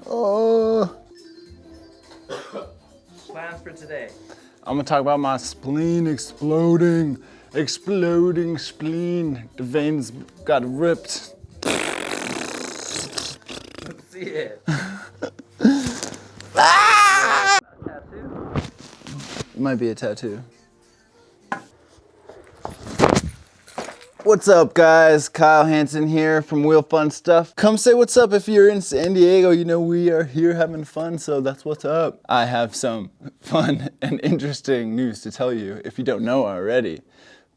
Oh. Plans for today? I'm gonna talk about my spleen exploding. Exploding spleen. The veins got ripped. Let's see it. Ah! Tattoo? It might be a tattoo. What's up, guys? Kyle Hansen here from Wheel Fun Stuff. Come say what's up if you're in San Diego. You know we are here having fun, so that's what's up. I have some fun and interesting news to tell you if you don't know already.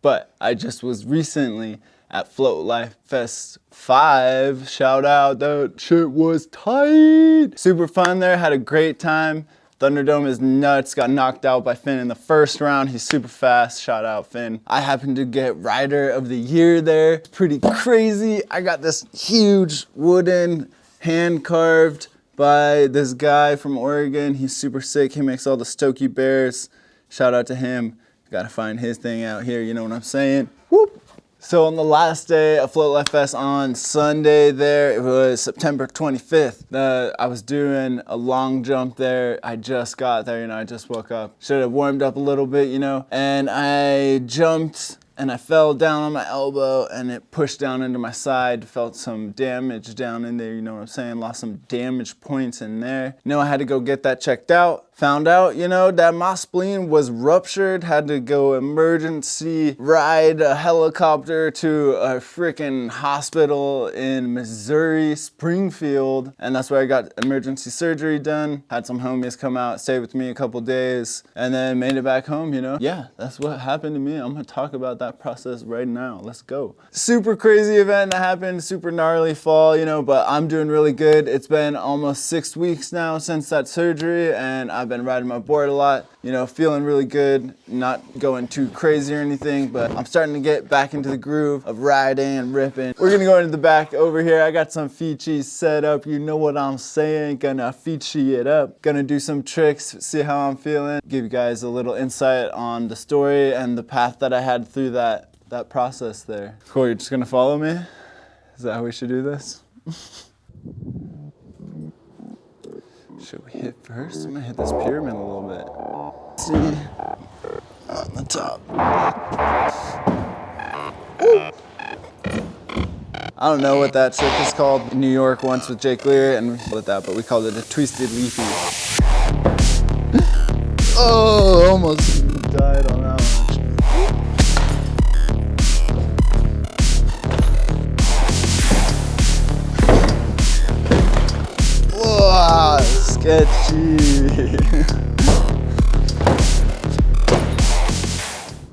But I just was recently at Float Life Fest 5. Shout out, that shit was tight. Super fun there, had a great time. Thunderdome is nuts, got knocked out by Finn in the first round. He's super fast, shout out Finn. I happened to get Rider of the Year there. Pretty crazy. I got this huge wooden hand carved by this guy from Oregon. He's super sick. He makes all the Stokey Bears. Shout out to him. Gotta find his thing out here, you know what I'm saying? Whoop. So on the last day of Float Life Fest on Sunday there, it was September 25th. I was doing a long jump there. I just got there, you know, I just woke up. Should have warmed up a little bit, you know, and I jumped and I fell down on my elbow and it pushed down into my side. Felt some damage down in there, you know what I'm saying? Lost some damage points in there. You know, I had to go get that checked out. Found out, you know, that my spleen was ruptured. Had to go emergency ride a helicopter to a freaking hospital in Missouri, Springfield. And that's where I got emergency surgery done. Had some homies come out, stay with me a couple days, and then made it back home, you know? Yeah, that's what happened to me. I'm gonna talk about that process right now. Let's go. Super crazy event that happened, super gnarly fall, you know, but I'm doing really good. It's been almost 6 weeks now since that surgery, and I've been riding my board a lot, you know, feeling really good, not going too crazy or anything, but I'm starting to get back into the groove of riding and ripping. We're gonna go into the back over here. I got some Fiji set up, you know what I'm saying, gonna Fiji it up, gonna do some tricks, see how I'm feeling, give you guys a little insight on the story and the path that I had through that process there. Cool, you're just gonna follow me? Is that how we should do this? Should we hit first? I'm gonna hit this pyramid a little bit. See, on the top. Ooh. I don't know what that trick is called. In New York once with Jake Lear, and we called it that, but we called it a twisted leafy. Oh, almost died on that one. Whoa, sketchy.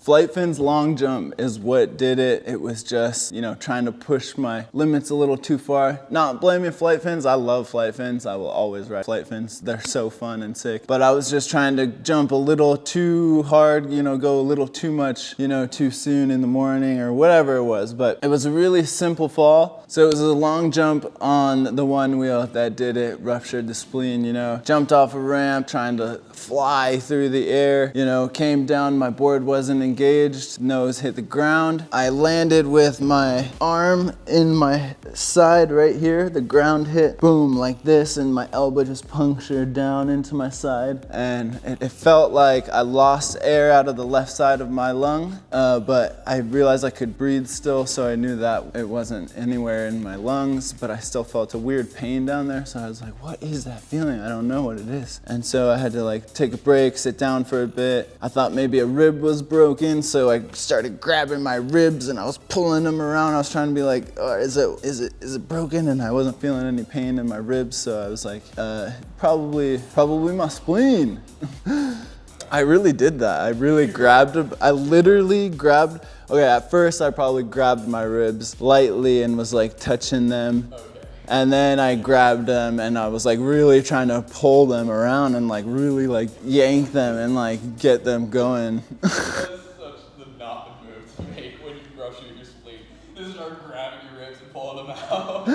Flight Fin's long jump is what did it. It was just, you know, trying to push my limits a little too far. Not blaming Flight Fins. I love Flight Fins. I will always ride Flight Fins. They're so fun and sick. But I was just trying to jump a little too hard, you know, go a little too much, you know, too soon in the morning or whatever it was. But it was a really simple fall. So it was a long jump on the one wheel that did it, ruptured the spleen, you know. Jumped off a ramp, trying to fly through the air, you know, came down, my board wasn't engaged, nose hit the ground. I landed with my arm in my side right here. The ground hit, boom, like this, and my elbow just punctured down into my side. And it felt like I lost air out of the left side of my lung, but I realized I could breathe still, so I knew that it wasn't anywhere in my lungs, but I still felt a weird pain down there. So I was like, what is that feeling? I don't know what it is. And so I had to like take a break, sit down for a bit. I thought maybe a rib was broken, so I started grabbing my ribs and I was pulling them around. I was trying to be like, oh, is it broken? And I wasn't feeling any pain in my ribs, so I was like, probably my spleen. I really did that. I really grabbed him. I literally grabbed, okay, at first I probably grabbed my ribs lightly and was like touching them. Okay. And then I grabbed them and I was like really trying to pull them around and like really like yank them and like get them going. That's such the not the move to make when you rupture your spleen. Just start grabbing your ribs and pulling them out.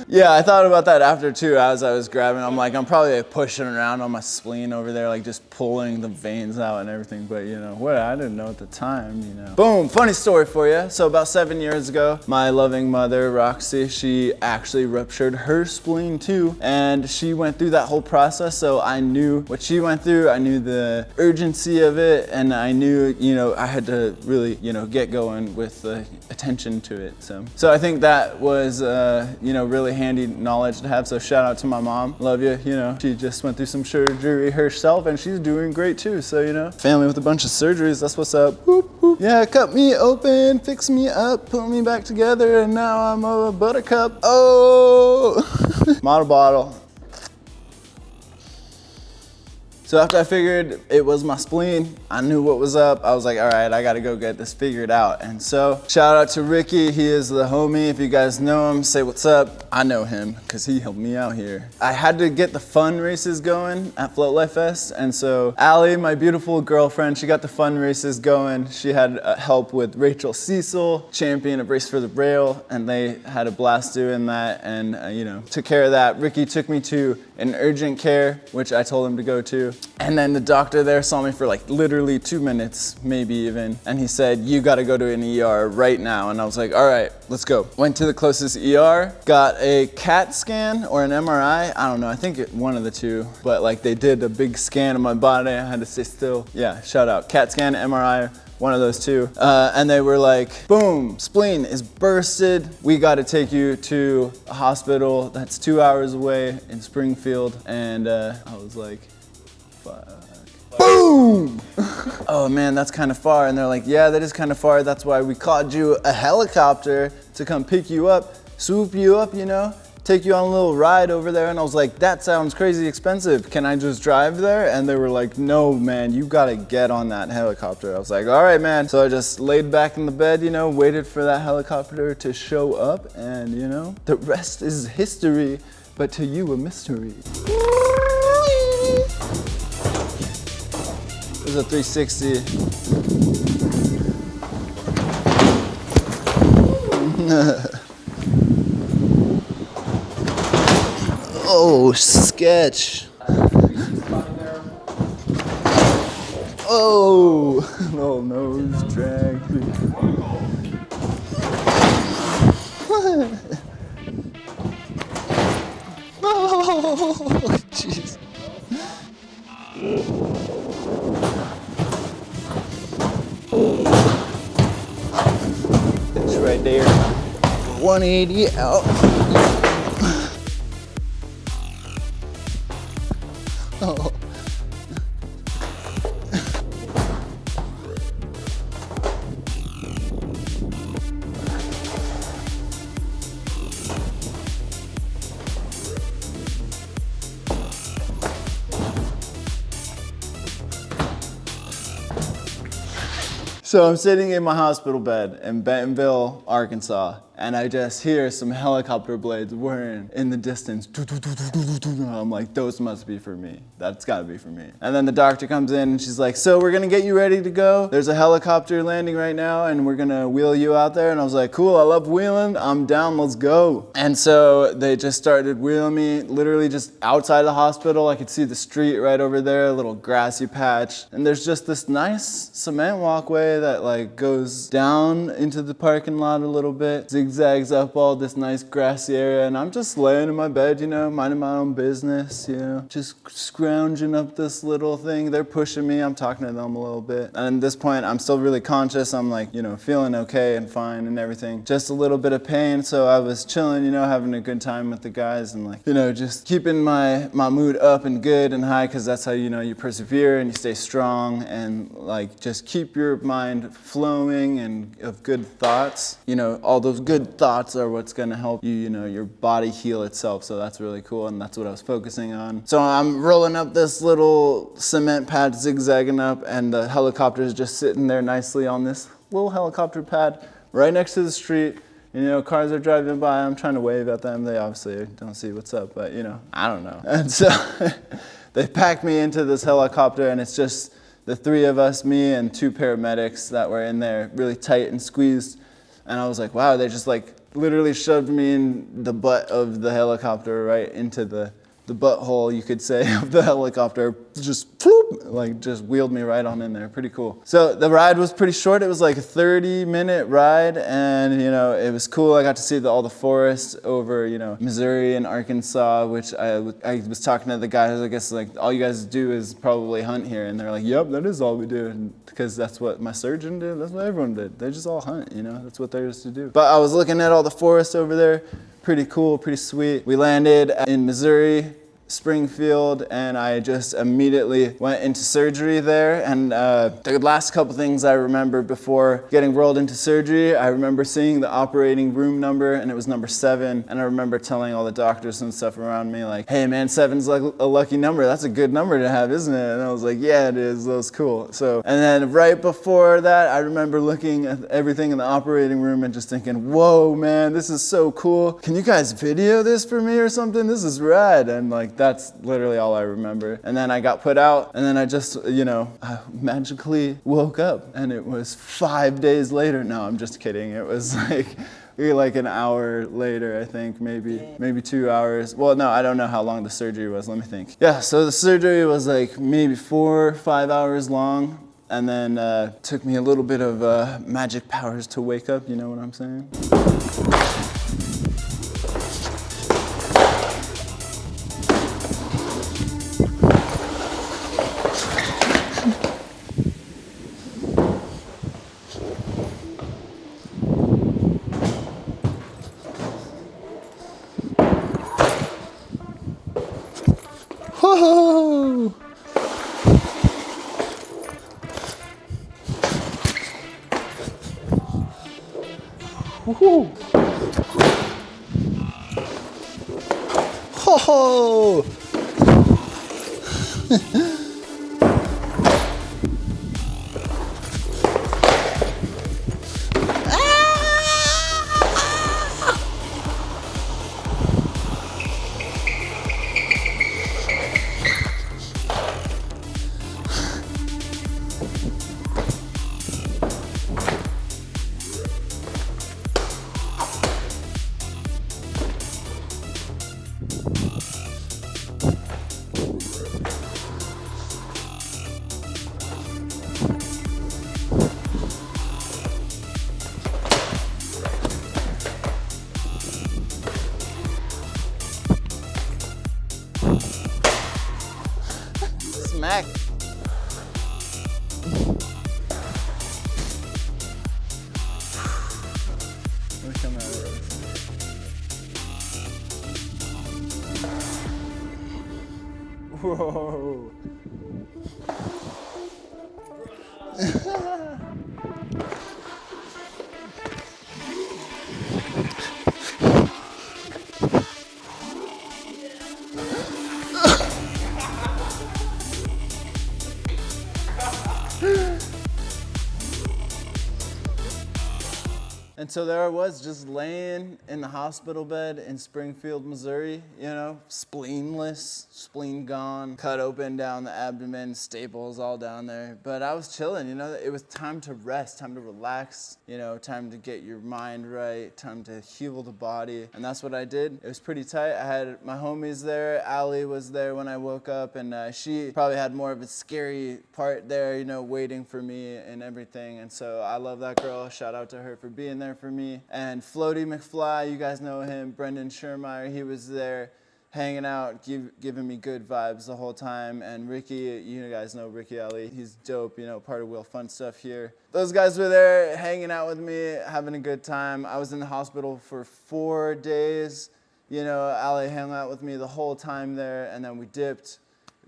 Yeah, I thought about that after too. As I was grabbing, I'm like, I'm probably like pushing around on my spleen over there, like just pulling the veins out and everything. But you know, what I didn't know at the time, you know. Boom, funny story for you. So about 7 years ago, my loving mother, Roxy, she actually ruptured her spleen too. And she went through that whole process. So I knew what she went through. I knew the urgency of it. And I knew, you know, I had to really, you know, get going with the attention to it. So I think that was, you know, really handy knowledge to have. So shout out to my mom. Love you. You know, she just went through some surgery herself and she's doing great too. So, you know, family with a bunch of surgeries, that's what's up. Whoop, whoop. Yeah, cut me open, fix me up, put me back together, and now I'm a buttercup. Oh, model bottle. So after I figured it was my spleen, I knew what was up. I was like, all right, I gotta go get this figured out. And so shout out to Ricky, he is the homie. If you guys know him, say what's up. I know him because he helped me out here. I had to get the fun races going at Float Life Fest. And so Allie, my beautiful girlfriend, she got the fun races going. She had help with Rachel Cecil, champion of Race for the Rail, and they had a blast doing that and you know, took care of that. Ricky took me to an urgent care, which I told him to go to. And then the doctor there saw me for like literally 2 minutes, maybe even. And he said, you gotta go to an ER right now. And I was like, all right, let's go. Went to the closest ER, got a CAT scan or an MRI. I don't know, I think one of the two. But like they did a big scan of my body. I had to stay still. Yeah, shout out. CAT scan, MRI, one of those two. And they were like, boom, spleen is bursted. We gotta take you to a hospital that's 2 hours away in Springfield. And I was like, fuck. Boom! Oh man, that's kind of far. And they're like, yeah, that is kind of far. That's why we called you a helicopter to come pick you up, swoop you up, you know, take you on a little ride over there. And I was like, that sounds crazy expensive. Can I just drive there? And they were like, no, man, you gotta get on that helicopter. I was like, all right, man. So I just laid back in the bed, you know, waited for that helicopter to show up. And, you know, the rest is history, but to you, a mystery. It was a 360. Oh, sketch. Oh, little nose drag. Oh, jeez. It's right there. 180 out. Oh. So I'm sitting in my hospital bed in Bentonville, Arkansas, and I just hear some helicopter blades whirring in the distance. I'm like, those must be for me. That's gotta be for me. And then the doctor comes in and she's like, so we're gonna get you ready to go. There's a helicopter landing right now and we're gonna wheel you out there. And I was like, cool, I love wheeling. I'm down, let's go. And so they just started wheeling me literally just outside the hospital. I could see the street right over there, a little grassy patch. And there's just this nice cement walkway that like goes down into the parking lot a little bit, zigzags up all this nice grassy area, and I'm just laying in my bed, you know, minding my own business, you know, just scrounging up this little thing. They're pushing me, I'm talking to them a little bit. And at this point, I'm still really conscious. I'm like, you know, feeling okay and fine and everything. Just a little bit of pain, so I was chilling, you know, having a good time with the guys and like, you know, just keeping my mood up and good and high, because that's how, you know, you persevere and you stay strong and like just keep your mind flowing and of good thoughts. You know, all those good thoughts are what's gonna help you, you know, your body heal itself. So that's really cool, and that's what I was focusing on. So I'm rolling up this little cement pad, zigzagging up, and the helicopter is just sitting there nicely on this little helicopter pad right next to the street. You know, cars are driving by, I'm trying to wave at them. They obviously don't see what's up, but you know, I don't know. And so they packed me into this helicopter, and it's just the three of us, me and two paramedics that were in there, really tight and squeezed. And I was like, wow, they just like literally shoved me in the butt of the helicopter, right into the butthole, you could say, of the helicopter. Just floop, like just wheeled me right on in there. Pretty cool. So the ride was pretty short. It was like a 30-minute ride, and you know, it was cool. I got to see all the forests over, you know, Missouri and Arkansas, which I was talking to the guys. I guess like all you guys do is probably hunt here, and they're like, yep, that is all we do, because that's what my surgeon did. That's what everyone did. They just all hunt, you know. That's what they used to do. But I was looking at all the forests over there. Pretty cool, pretty sweet. We landed in Missouri, Springfield, and I just immediately went into surgery there. And the last couple things I remember before getting rolled into surgery, I remember seeing the operating room number, and it was number 7. And I remember telling all the doctors and stuff around me, like, hey man, 7's like a lucky number. That's a good number to have, isn't it? And I was like, yeah, it is. That was cool. So, and then right before that, I remember looking at everything in the operating room and just thinking, whoa, man, this is so cool. Can you guys video this for me or something? This is rad. And like, that's literally all I remember. And then I got put out, and then I just, you know, I magically woke up, and it was 5 days later. No, I'm just kidding. It was like an hour later, I think, maybe 2 hours. Well, no, I don't know how long the surgery was. Let me think. Yeah, so the surgery was like maybe 4 or 5 hours long, and then took me a little bit of magic powers to wake up, you know what I'm saying? Whoa! Woohoo! Ho ho! Smack. Let me come out of this. Whoa. And so there I was, just laying in the hospital bed in Springfield, Missouri, you know, spleenless, spleen gone, cut open down the abdomen, staples all down there. But I was chilling, you know, it was time to rest, time to relax, you know, time to get your mind right, time to heal the body. And that's what I did. It was pretty tight. I had my homies there. Allie was there when I woke up, and she probably had more of a scary part there, you know, waiting for me and everything. And so I love that girl. Shout out to her for being there for me. And Floaty McFly, you guys know him, Brendan Schermeyer, he was there hanging out, giving me good vibes the whole time. And Ricky, you guys know Ricky Ali, he's dope, you know, part of Wheel Fun Stuff here. Those guys were there hanging out with me, having a good time. I was in the hospital for 4 days. You know, Ali hung out with me the whole time there, and then we dipped,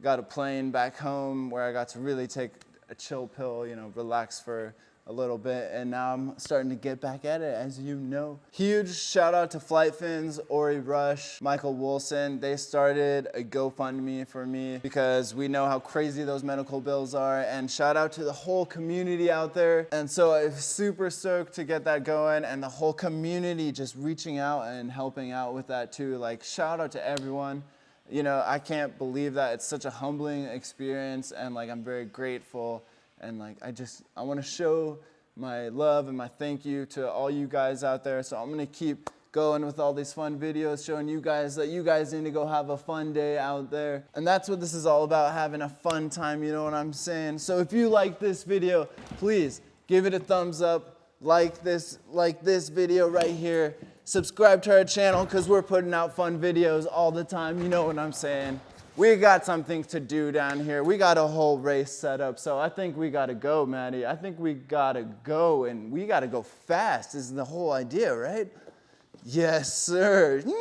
got a plane back home where I got to really take a chill pill, you know, relax for a little bit, and now I'm starting to get back at it, as you know. Huge shout out to Flight Fins, Ori Rush, Michael Wilson. They started a GoFundMe for me because we know how crazy those medical bills are, and shout out to the whole community out there. And so I'm super stoked to get that going, and the whole community just reaching out and helping out with that too. Like, shout out to everyone. You know, I can't believe that. It's such a humbling experience, and like, I'm very grateful. And like, I want to show my love and my thank you to all you guys out there. So I'm gonna keep going with all these fun videos, showing you guys that you guys need to go have a fun day out there. And that's what this is all about, having a fun time, you know what I'm saying? So if you like this video, please give it a thumbs up, like this video right here. Subscribe to our channel because we're putting out fun videos all the time, you know what I'm saying? We got something to do down here. We got a whole race set up, so I think we gotta go, Maddie. I think we gotta go, and we gotta go fast is the whole idea, right? Yes, sir. Yeah.